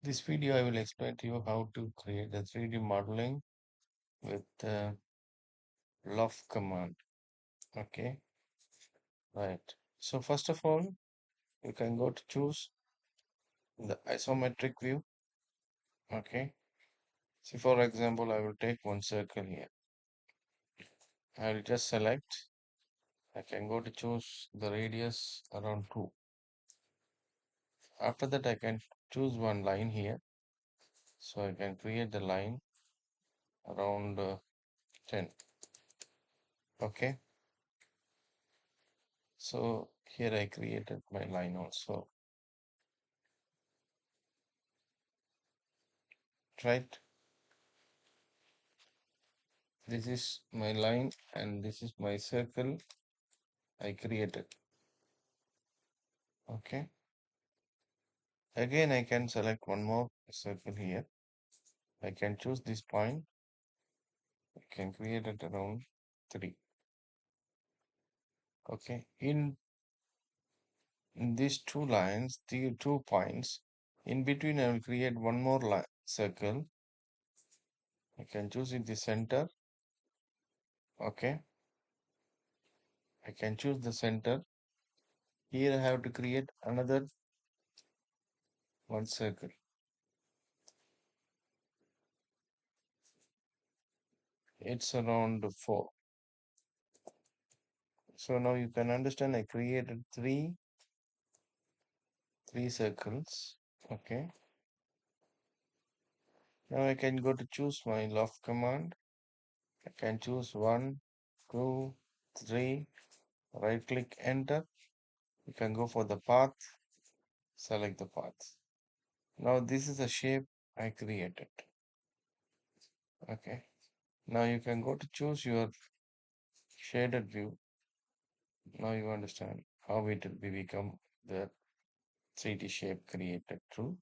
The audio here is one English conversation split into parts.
This video I will explain to you how to create a 3D modeling with loft command. Okay, right. So first of all, you can go to choose the isometric view. Okay. See, for example, I will take one circle here. I will just select. I can go to choose the radius around 2. After that, I can choose one line here. So I can create the line around 10. Okay. So here I created my line also. Right. This is my line and this is my circle I created. Okay. Again, I can select one more circle here. I can choose this point. I can create it around 3. Okay. In these two lines, the 2 points, in between I will create one more circle. I can choose in the center. Okay. I can choose the center. Here I have to create another one circle. It's around 4. So now you can understand I created three circles. Okay. Now I can go to choose my loft command. I can choose 1, 2, 3, right click enter. You can go for the path, select the path. Now this is the shape I created. Okay. Now you can go to choose your shaded view. Now you understand how it will be become the 3D shape created through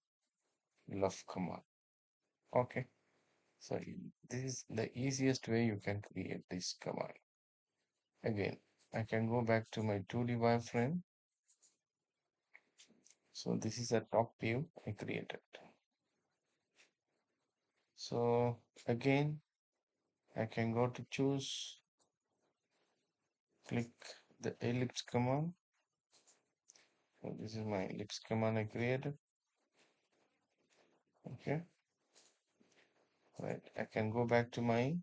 loft command. Okay. So this is the easiest way you can create this command. Again, I can go back to my 2D wireframe. So this is a top view I created. So again, I can go to choose, click the ellipse command. So this is my ellipse command I created. Okay. Right. I can go back to my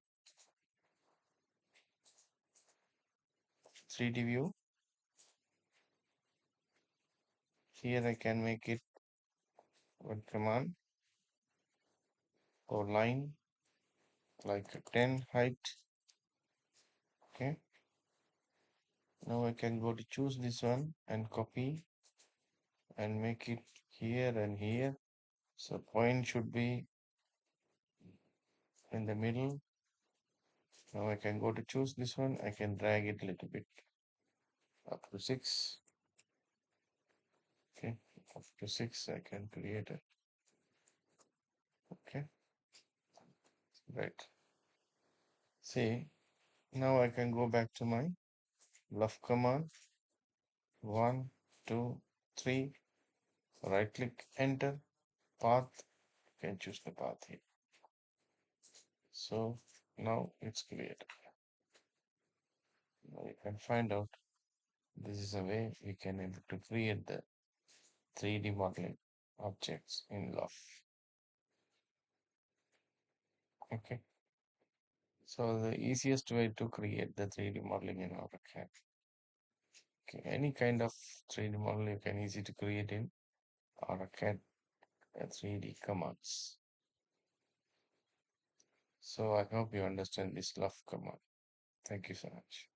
3D view. Here I can make it one command or line like a 10 height. Okay. Now I can go to choose this one and copy and make it here and here. So point should be in the middle. Now I can go to choose this one. I can drag it a little bit up to 6. Okay, up to 6 I can create it. Okay, right. See, now I can go back to my left command. 1, 2, 3. Right click, enter, path. You can choose the path here. So now it's created. Now you can find out this is a way we can able to create the 3D modeling objects in loft. Okay. So the easiest way to create the 3D modeling in AutoCAD. Okay, any kind of 3D model you can easy to create in AutoCAD 3D commands. So I hope you understand this loft command. Thank you so much.